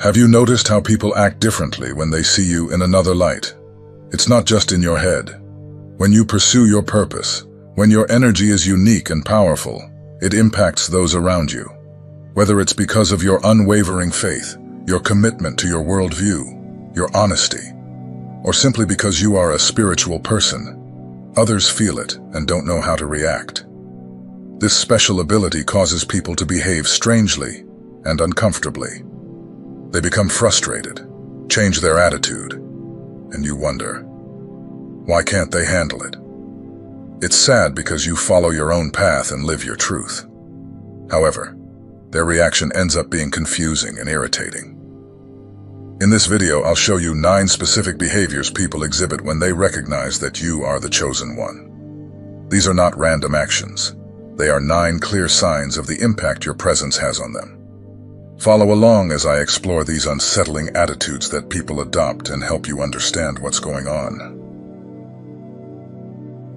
Have you noticed how people act differently when they see you in another light? It's not just in your head. When you pursue your purpose, when your energy is unique and powerful, it impacts those around you. Whether it's because of your unwavering faith, your commitment to your worldview, your honesty, or simply because you are a spiritual person, others feel it and don't know how to react. This special ability causes people to behave strangely and uncomfortably. They become frustrated, change their attitude, and you wonder, why can't they handle it? It's sad because you follow your own path and live your truth. However, their reaction ends up being confusing and irritating. In this video, I'll show you 9 specific behaviors people exhibit when they recognize that you are the chosen one. These are not random actions. They are 9 clear signs of the impact your presence has on them. Follow along as I explore these unsettling attitudes that people adopt and help you understand what's going on.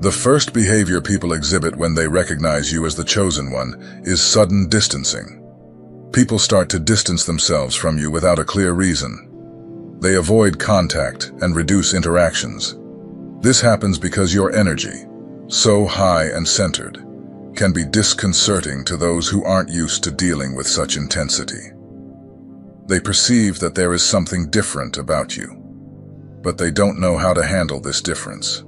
The first behavior people exhibit when they recognize you as the chosen one is sudden distancing. People start to distance themselves from you without a clear reason. They avoid contact and reduce interactions. This happens because your energy, so high and centered, can be disconcerting to those who aren't used to dealing with such intensity. They perceive that there is something different about you, but they don't know how to handle this difference.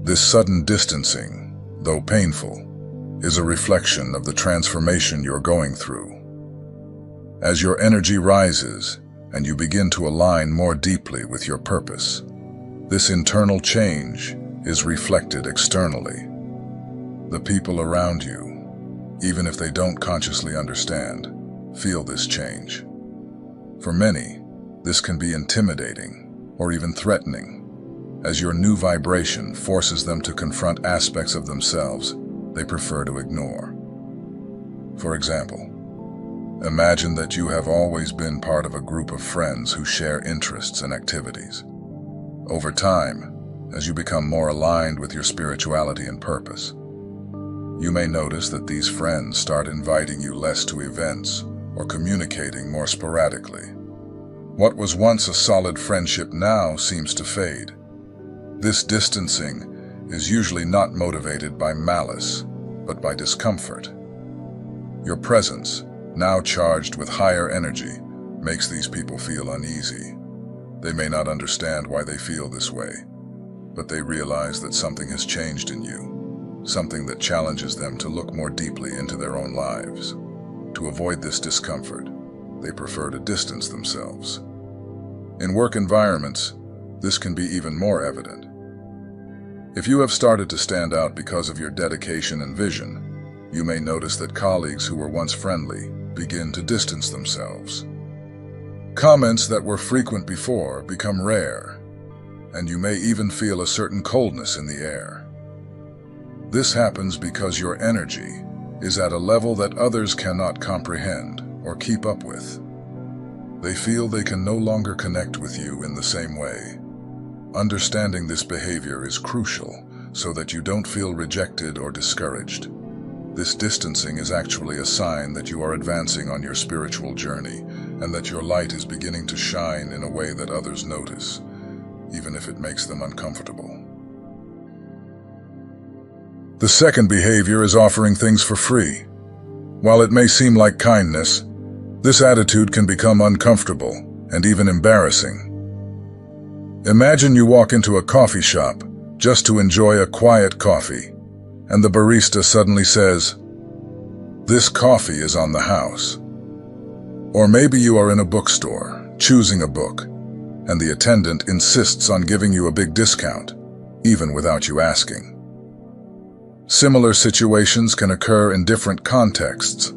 This sudden distancing, though painful, is a reflection of the transformation you're going through. As your energy rises and you begin to align more deeply with your purpose, this internal change is reflected externally. The people around you, even if they don't consciously understand, feel this change. For many, this can be intimidating or even threatening, as your new vibration forces them to confront aspects of themselves they prefer to ignore. For example, imagine that you have always been part of a group of friends who share interests and activities. Over time, as you become more aligned with your spirituality and purpose, you may notice that these friends start inviting you less to events or communicating more sporadically. What was once a solid friendship now seems to fade. This distancing is usually not motivated by malice, but by discomfort. Your presence, now charged with higher energy, makes these people feel uneasy. They may not understand why they feel this way, but they realize that something has changed in you. Something that challenges them to look more deeply into their own lives. To avoid this discomfort, they prefer to distance themselves. In work environments, this can be even more evident. If you have started to stand out because of your dedication and vision, you may notice that colleagues who were once friendly begin to distance themselves. Comments that were frequent before become rare, and you may even feel a certain coldness in the air. This happens because your energy is at a level that others cannot comprehend or keep up with. They feel they can no longer connect with you in the same way. Understanding this behavior is crucial so that you don't feel rejected or discouraged. This distancing is actually a sign that you are advancing on your spiritual journey and that your light is beginning to shine in a way that others notice, even if it makes them uncomfortable. The second behavior is offering things for free. While it may seem like kindness, this attitude can become uncomfortable and even embarrassing. Imagine you walk into a coffee shop just to enjoy a quiet coffee, and the barista suddenly says, "This coffee is on the house." Or maybe you are in a bookstore, choosing a book, and the attendant insists on giving you a big discount, even without you asking. Similar situations can occur in different contexts,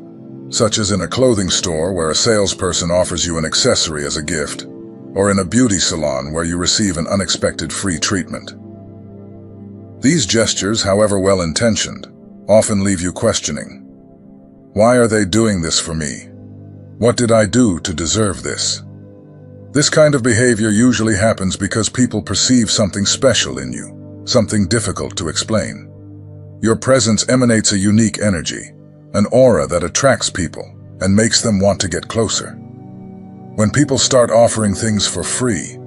such as in a clothing store where a salesperson offers you an accessory as a gift, or in a beauty salon where you receive an unexpected free treatment. These gestures, however well-intentioned, often leave you questioning. Why are they doing this for me? What did I do to deserve this? This kind of behavior usually happens because people perceive something special in you, something difficult to explain. Your presence emanates a unique energy, an aura that attracts people and makes them want to get closer. When people start offering things for free,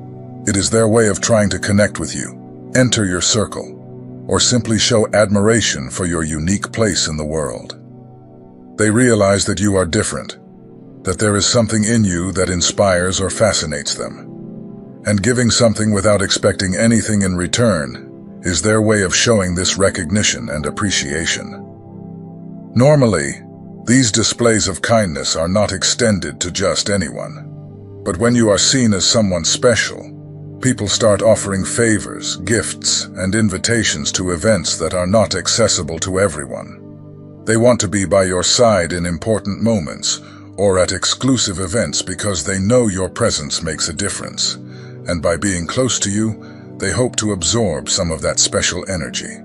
it is their way of trying to connect with you, enter your circle, or simply show admiration for your unique place in the world. They realize that you are different, that there is something in you that inspires or fascinates them. And giving something without expecting anything in return is their way of showing this recognition and appreciation. Normally, these displays of kindness are not extended to just anyone. But when you are seen as someone special, people start offering favors, gifts, and invitations to events that are not accessible to everyone. They want to be by your side in important moments or at exclusive events because they know your presence makes a difference. And by being close to you, they hope to absorb some of that special energy.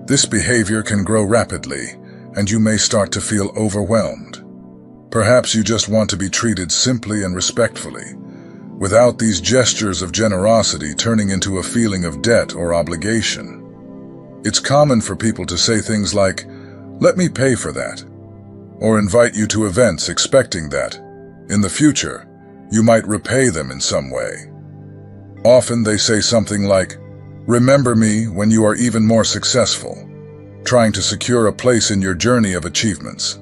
This behavior can grow rapidly, and you may start to feel overwhelmed. Perhaps you just want to be treated simply and respectfully, without these gestures of generosity turning into a feeling of debt or obligation. It's common for people to say things like, "Let me pay for that," or invite you to events expecting that, in the future, you might repay them in some way. Often they say something like, "Remember me when you are even more successful," trying to secure a place in your journey of achievements.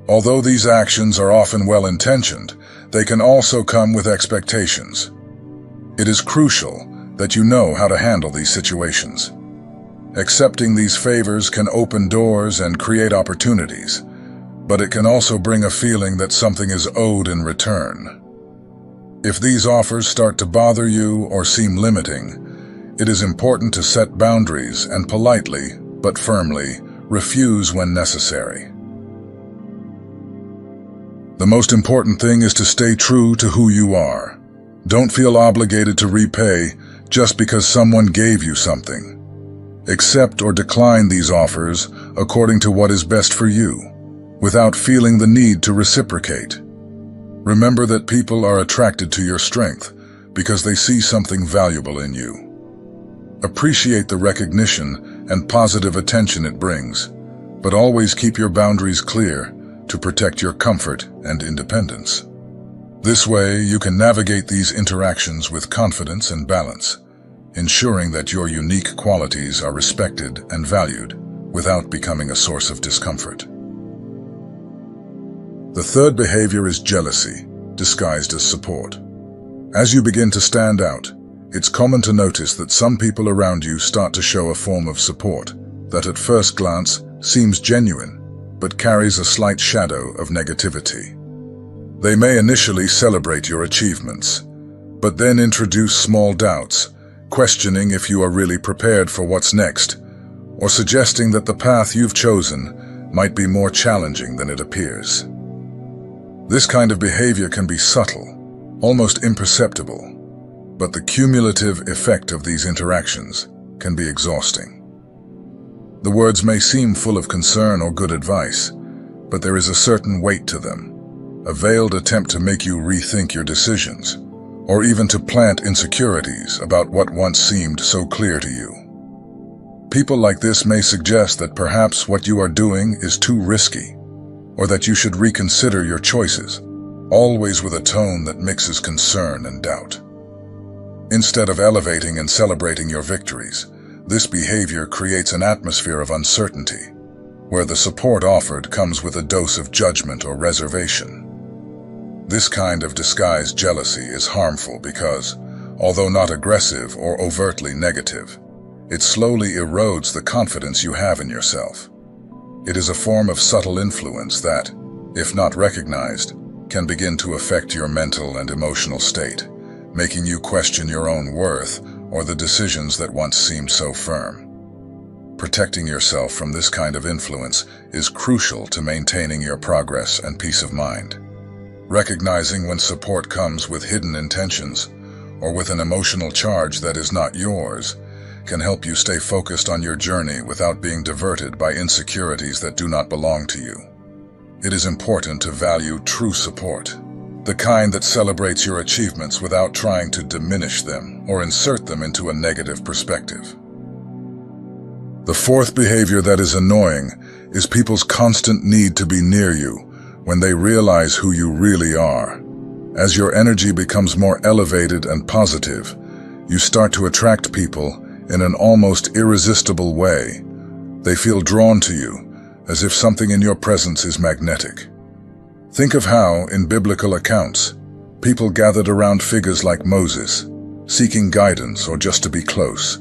Although these actions are often well-intentioned, they can also come with expectations. It is crucial that you know how to handle these situations. Accepting these favors can open doors and create opportunities, but it can also bring a feeling that something is owed in return. If these offers start to bother you or seem limiting, it is important to set boundaries and politely, but firmly, refuse when necessary. The most important thing is to stay true to who you are. Don't feel obligated to repay just because someone gave you something. Accept or decline these offers according to what is best for you, without feeling the need to reciprocate. Remember that people are attracted to your strength because they see something valuable in you. Appreciate the recognition and positive attention it brings, but always keep your boundaries clear to protect your comfort and independence. This way, you can navigate these interactions with confidence and balance, ensuring that your unique qualities are respected and valued without becoming a source of discomfort. The third behavior is jealousy, disguised as support. As you begin to stand out, it's common to notice that some people around you start to show a form of support that at first glance seems genuine, but carries a slight shadow of negativity. They may initially celebrate your achievements, but then introduce small doubts, questioning if you are really prepared for what's next, or suggesting that the path you've chosen might be more challenging than it appears. This kind of behavior can be subtle, almost imperceptible, but the cumulative effect of these interactions can be exhausting. The words may seem full of concern or good advice, but there is a certain weight to them, a veiled attempt to make you rethink your decisions, or even to plant insecurities about what once seemed so clear to you. People like this may suggest that perhaps what you are doing is too risky, or that you should reconsider your choices, always with a tone that mixes concern and doubt. Instead of elevating and celebrating your victories, this behavior creates an atmosphere of uncertainty, where the support offered comes with a dose of judgment or reservation. This kind of disguised jealousy is harmful because, although not aggressive or overtly negative, it slowly erodes the confidence you have in yourself. It is a form of subtle influence that, if not recognized, can begin to affect your mental and emotional state, making you question your own worth or the decisions that once seemed so firm. Protecting yourself from this kind of influence is crucial to maintaining your progress and peace of mind. Recognizing when support comes with hidden intentions or with an emotional charge that is not yours can help you stay focused on your journey without being diverted by insecurities that do not belong to you. It is important to value true support, the kind that celebrates your achievements without trying to diminish them or insert them into a negative perspective. The fourth behavior that is annoying is people's constant need to be near you when they realize who you really are. As your energy becomes more elevated and positive, you start to attract people in an almost irresistible way. They feel drawn to you, as if something in your presence is magnetic. Think of how, in biblical accounts, people gathered around figures like Moses, seeking guidance or just to be close,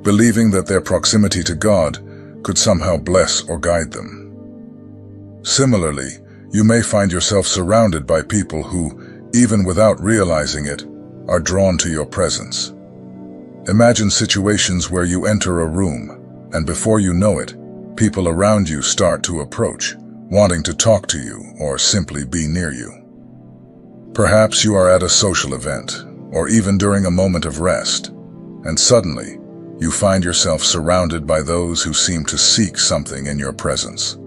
believing that their proximity to God could somehow bless or guide them. Similarly, you may find yourself surrounded by people who, even without realizing it, are drawn to your presence. Imagine situations where you enter a room, and before you know it, people around you start to approach, wanting to talk to you or simply be near you. Perhaps you are at a social event, or even during a moment of rest, and suddenly, you find yourself surrounded by those who seem to seek something in your presence.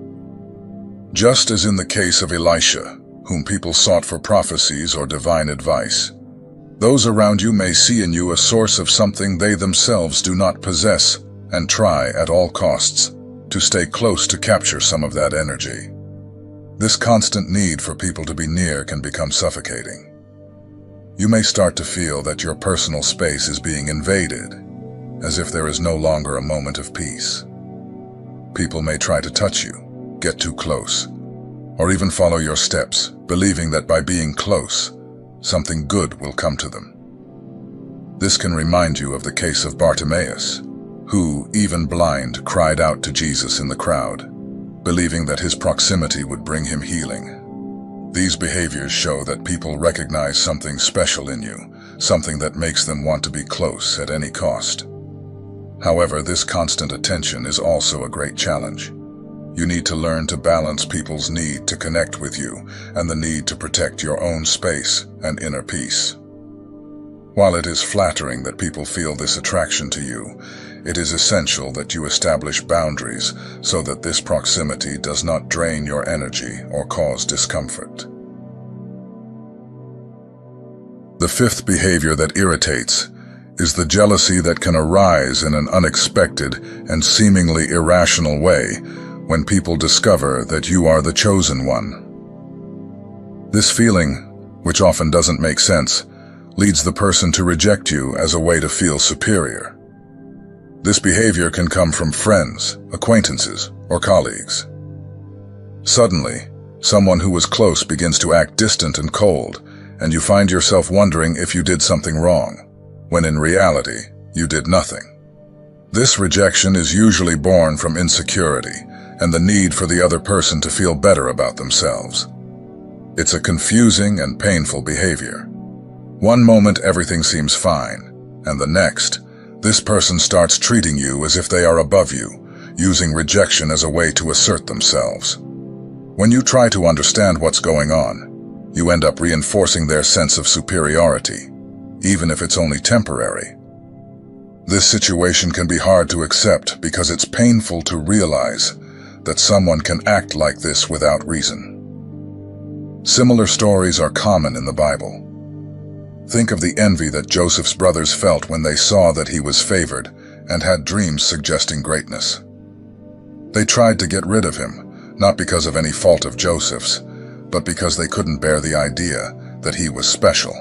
Just as in the case of Elisha, whom people sought for prophecies or divine advice, those around you may see in you a source of something they themselves do not possess and try at all costs to stay close to capture some of that energy. This constant need for people to be near can become suffocating. You may start to feel that your personal space is being invaded, as if there is no longer a moment of peace. People may try to touch you, get too close, or even follow your steps, believing that by being close, something good will come to them. This can remind you of the case of Bartimaeus, who, even blind, cried out to Jesus in the crowd, believing that his proximity would bring him healing. These behaviors show that people recognize something special in you, something that makes them want to be close at any cost. However, this constant attention is also a great challenge. You need to learn to balance people's need to connect with you and the need to protect your own space and inner peace. While it is flattering that people feel this attraction to you, it is essential that you establish boundaries so that this proximity does not drain your energy or cause discomfort. The fifth behavior that irritates is the jealousy that can arise in an unexpected and seemingly irrational way when people discover that you are the chosen one. This feeling, which often doesn't make sense, leads the person to reject you as a way to feel superior. This behavior can come from friends, acquaintances, or colleagues. Suddenly, someone who was close begins to act distant and cold, and you find yourself wondering if you did something wrong, when in reality, you did nothing. This rejection is usually born from insecurity and the need for the other person to feel better about themselves. It's a confusing and painful behavior. One moment everything seems fine, and the next, this person starts treating you as if they are above you, using rejection as a way to assert themselves. When you try to understand what's going on, you end up reinforcing their sense of superiority, even if it's only temporary. This situation can be hard to accept because it's painful to realize that someone can act like this without reason. Similar stories are common in the Bible. Think of the envy that Joseph's brothers felt when they saw that he was favored and had dreams suggesting greatness. They tried to get rid of him, not because of any fault of Joseph's, but because they couldn't bear the idea that he was special.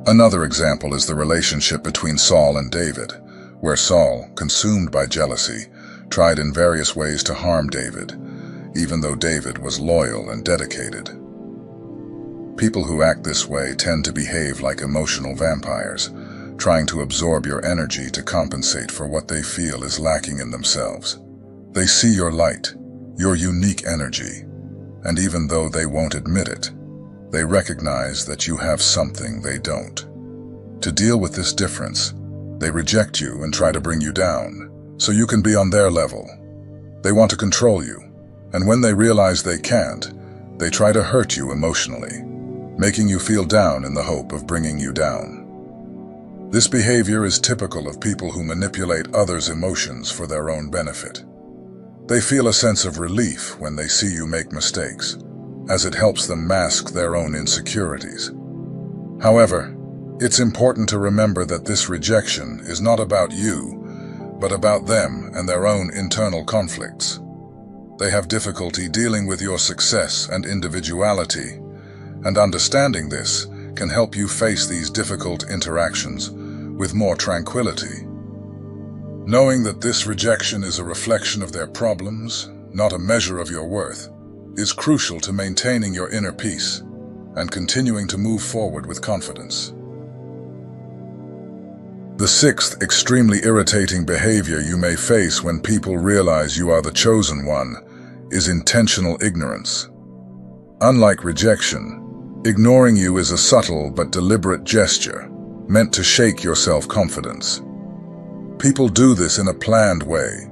Another example is the relationship between Saul and David, where Saul, consumed by jealousy, tried in various ways to harm David, even though David was loyal and dedicated. People who act this way tend to behave like emotional vampires, trying to absorb your energy to compensate for what they feel is lacking in themselves. They see your light, your unique energy, and even though they won't admit it, they recognize that you have something they don't. To deal with this difference, they reject you and try to bring you down, so you can be on their level. They want to control you, and when they realize they can't, they try to hurt you emotionally, making you feel down in the hope of bringing you down. This behavior is typical of people who manipulate others' emotions for their own benefit. They feel a sense of relief when they see you make mistakes, as it helps them mask their own insecurities. However, it's important to remember that this rejection is not about you, but about them and their own internal conflicts. They have difficulty dealing with your success and individuality, And understanding this can help you face these difficult interactions with more tranquility. Knowing that this rejection is a reflection of their problems, not a measure of your worth, is crucial to maintaining your inner peace and continuing to move forward with confidence. The sixth extremely irritating behavior you may face when people realize you are the chosen one is intentional ignorance. Unlike rejection, ignoring you is a subtle but deliberate gesture meant to shake your self-confidence. People do this in a planned way,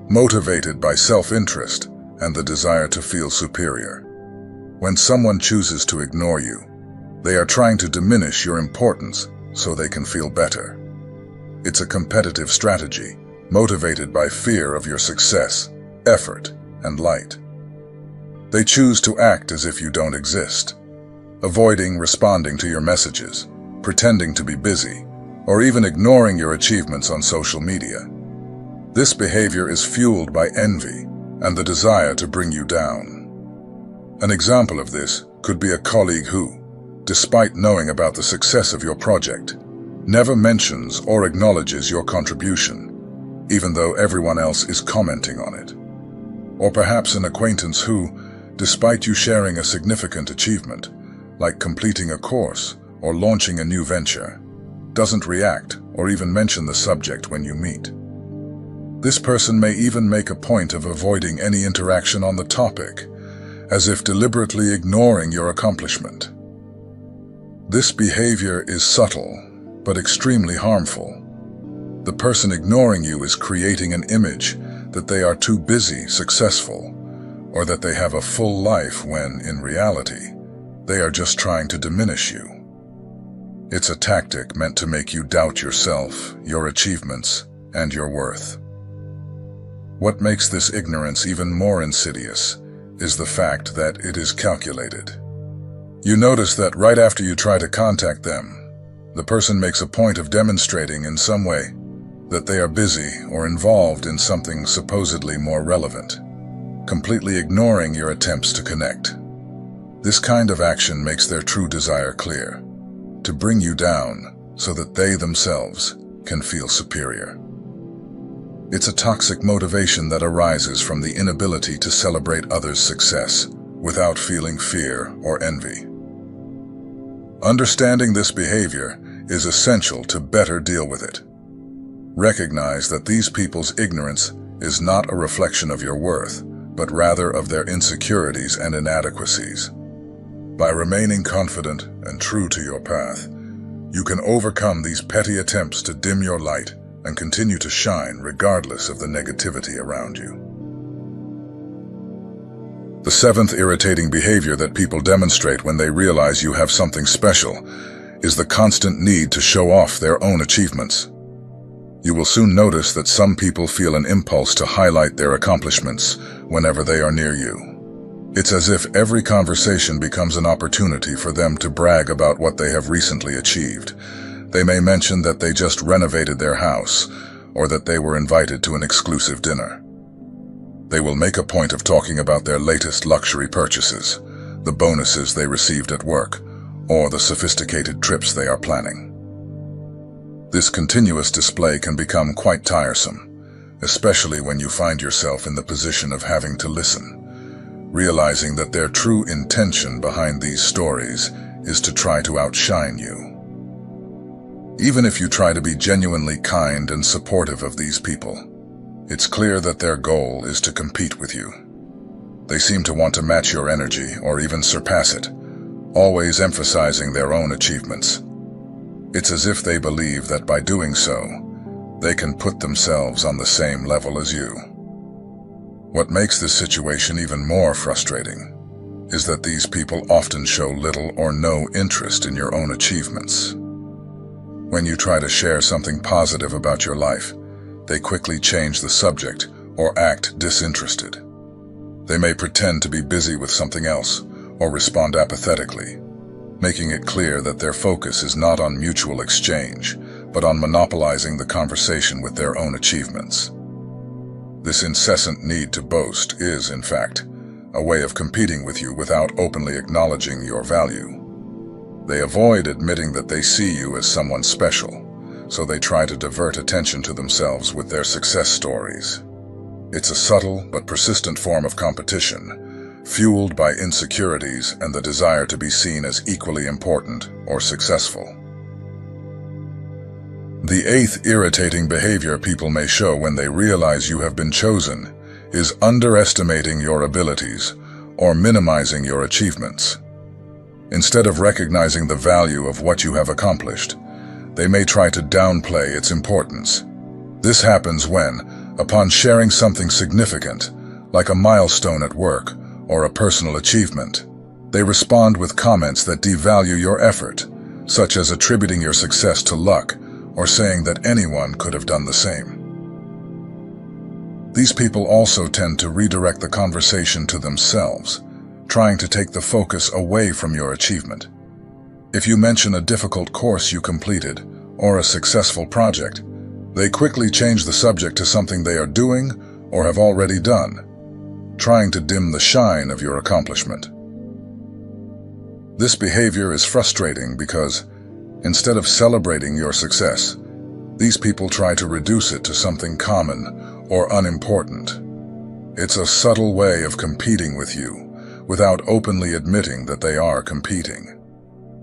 motivated by self-interest and the desire to feel superior. When someone chooses to ignore you, they are trying to diminish your importance so they can feel better. It's a competitive strategy, motivated by fear of your success, effort, and light. They choose to act as if you don't exist, avoiding responding to your messages, pretending to be busy, or even ignoring your achievements on social media. This behavior is fueled by envy and the desire to bring you down. An example of this could be a colleague who, despite knowing about the success of your project, never mentions or acknowledges your contribution, even though everyone else is commenting on it. Or perhaps an acquaintance who, despite you sharing a significant achievement, like completing a course or launching a new venture, doesn't react or even mention the subject when you meet. This person may even make a point of avoiding any interaction on the topic, as if deliberately ignoring your accomplishment. This behavior is subtle, but extremely harmful. The person ignoring you is creating an image that they are too busy, successful, or that they have a full life when, in reality, they are just trying to diminish you. It's a tactic meant to make you doubt yourself, your achievements, and your worth. What makes this ignorance even more insidious is the fact that it is calculated. You notice that right after you try to contact them, the person makes a point of demonstrating in some way that they are busy or involved in something supposedly more relevant, completely ignoring your attempts to connect. This kind of action makes their true desire clear, to bring you down so that they themselves can feel superior. It's a toxic motivation that arises from the inability to celebrate others' success without feeling fear or envy. Understanding this behavior is essential to better deal with it. Recognize that these people's ignorance is not a reflection of your worth, but rather of their insecurities and inadequacies. By remaining confident and true to your path, you can overcome these petty attempts to dim your light and continue to shine regardless of the negativity around you. The seventh irritating behavior that people demonstrate when they realize you have something special is the constant need to show off their own achievements. You will soon notice that some people feel an impulse to highlight their accomplishments whenever they are near you. It's as if every conversation becomes an opportunity for them to brag about what they have recently achieved. They may mention that they just renovated their house, or that they were invited to an exclusive dinner. They will make a point of talking about their latest luxury purchases, the bonuses they received at work, or the sophisticated trips they are planning. This continuous display can become quite tiresome, especially when you find yourself in the position of having to listen, realizing that their true intention behind these stories is to try to outshine you. Even if you try to be genuinely kind and supportive of these people, it's clear that their goal is to compete with you. They seem to want to match your energy or even surpass it, always emphasizing their own achievements. It's as if they believe that by doing so, they can put themselves on the same level as you. What makes this situation even more frustrating is that these people often show little or no interest in your own achievements. When you try to share something positive about your life, they quickly change the subject or act disinterested. They may pretend to be busy with something else or respond apathetically, making it clear that their focus is not on mutual exchange, but on monopolizing the conversation with their own achievements. This incessant need to boast is, in fact, a way of competing with you without openly acknowledging your value. They avoid admitting that they see you as someone special, so they try to divert attention to themselves with their success stories. It's a subtle but persistent form of competition, fueled by insecurities and the desire to be seen as equally important or successful. The eighth irritating behavior people may show when they realize you have been chosen is underestimating your abilities or minimizing your achievements. Instead of recognizing the value of what you have accomplished, they may try to downplay its importance. This happens when, upon sharing something significant, like a milestone at work or a personal achievement, they respond with comments that devalue your effort, such as attributing your success to luck or saying that anyone could have done the same. These people also tend to redirect the conversation to themselves, trying to take the focus away from your achievement. If you mention a difficult course you completed or a successful project, they quickly change the subject to something they are doing or have already done, trying to dim the shine of your accomplishment. This behavior is frustrating because, instead of celebrating your success, these people try to reduce it to something common or unimportant. It's a subtle way of competing with you, without openly admitting that they are competing.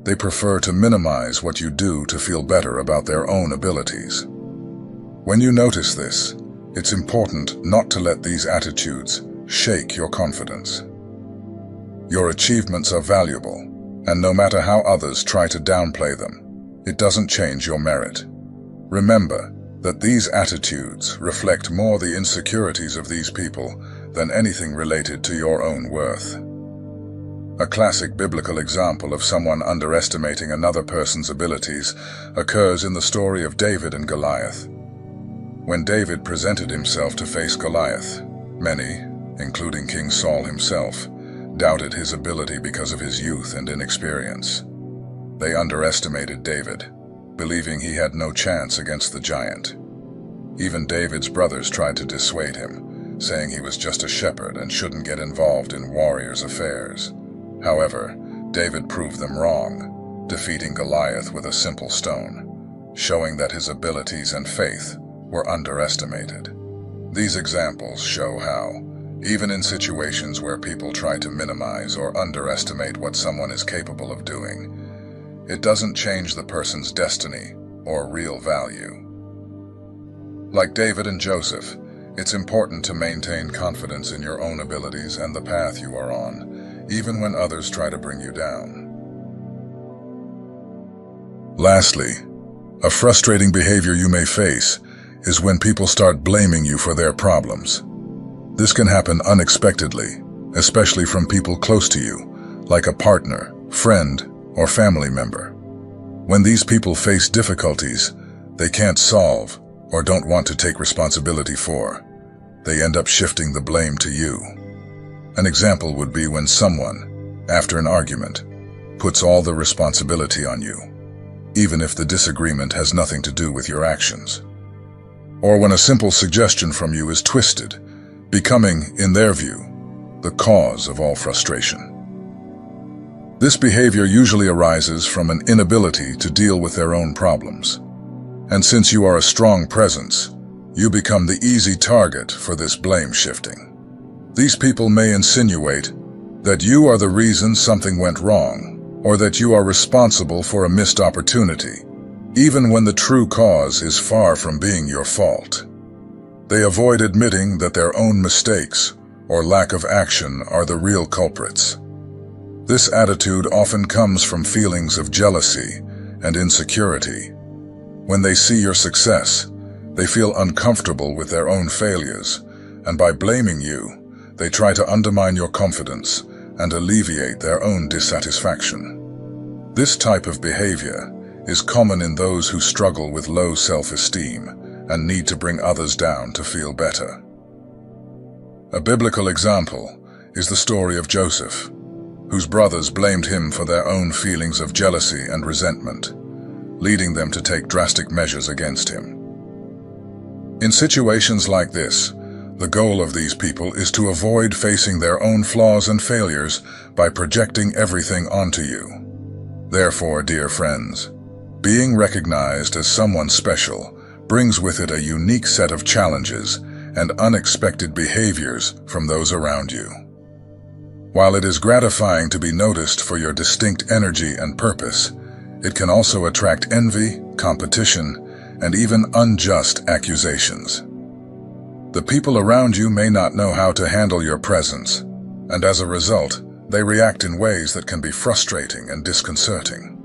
They prefer to minimize what you do to feel better about their own abilities. When you notice this, it's important not to let these attitudes shake your confidence. Your achievements are valuable, and no matter how others try to downplay them, it doesn't change your merit. Remember that these attitudes reflect more the insecurities of these people than anything related to your own worth. A classic biblical example of someone underestimating another person's abilities occurs in the story of David and Goliath. When David presented himself to face Goliath, many, including King Saul himself, doubted his ability because of his youth and inexperience. They underestimated David, believing he had no chance against the giant. Even David's brothers tried to dissuade him, saying he was just a shepherd and shouldn't get involved in warriors' affairs. However, David proved them wrong, defeating Goliath with a simple stone, showing that his abilities and faith were underestimated. These examples show how, even in situations where people try to minimize or underestimate what someone is capable of doing, it doesn't change the person's destiny or real value. Like David and Joseph, it's important to maintain confidence in your own abilities and the path you are on, even when others try to bring you down. Lastly, a frustrating behavior you may face is when people start blaming you for their problems. This can happen unexpectedly, especially from people close to you, like a partner, friend, or family member. When these people face difficulties they can't solve or don't want to take responsibility for, they end up shifting the blame to you. An example would be when someone, after an argument, puts all the responsibility on you, even if the disagreement has nothing to do with your actions. Or when a simple suggestion from you is twisted, becoming, in their view, the cause of all frustration. This behavior usually arises from an inability to deal with their own problems. And since you are a strong presence, you become the easy target for this blame shifting. These people may insinuate that you are the reason something went wrong, or that you are responsible for a missed opportunity, even when the true cause is far from being your fault. They avoid admitting that their own mistakes or lack of action are the real culprits. This attitude often comes from feelings of jealousy and insecurity. When they see your success, they feel uncomfortable with their own failures, and by blaming you, they try to undermine your confidence and alleviate their own dissatisfaction. This type of behavior is common in those who struggle with low self-esteem and need to bring others down to feel better. A biblical example is the story of Joseph, whose brothers blamed him for their own feelings of jealousy and resentment, leading them to take drastic measures against him. In situations like this, The goal of these people is to avoid facing their own flaws and failures by projecting everything onto you. Therefore, dear friends, being recognized as someone special brings with it a unique set of challenges and unexpected behaviors from those around you. While it is gratifying to be noticed for your distinct energy and purpose, it can also attract envy, competition, and even unjust accusations. The people around you may not know how to handle your presence, and as a result, they react in ways that can be frustrating and disconcerting.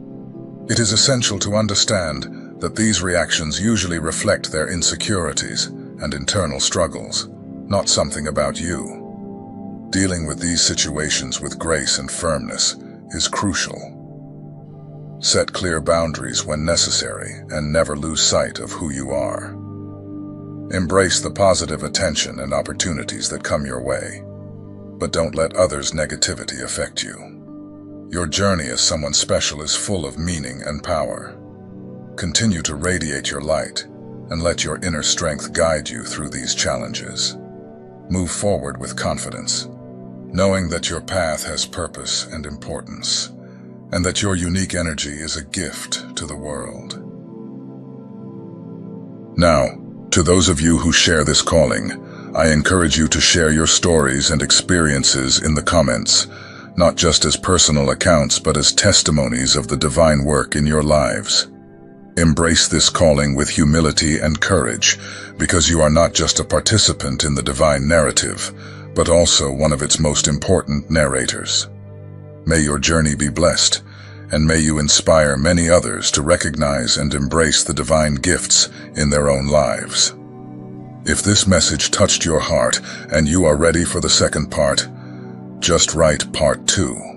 It is essential to understand that these reactions usually reflect their insecurities and internal struggles, not something about you. Dealing with these situations with grace and firmness is crucial. Set clear boundaries when necessary and never lose sight of who you are. Embrace the positive attention and opportunities that come your way, but don't let others' negativity affect you. Your journey as someone special is full of meaning and power. Continue to radiate your light and let your inner strength guide you through these challenges. Move forward with confidence, knowing that your path has purpose and importance, and that your unique energy is a gift to the world. Now, to those of you who share this calling, I encourage you to share your stories and experiences in the comments, not just as personal accounts but as testimonies of the divine work in your lives. Embrace this calling with humility and courage, because you are not just a participant in the divine narrative, but also one of its most important narrators. May your journey be blessed, and may you inspire many others to recognize and embrace the divine gifts in their own lives. If this message touched your heart and you are ready for the second part, just write part 2.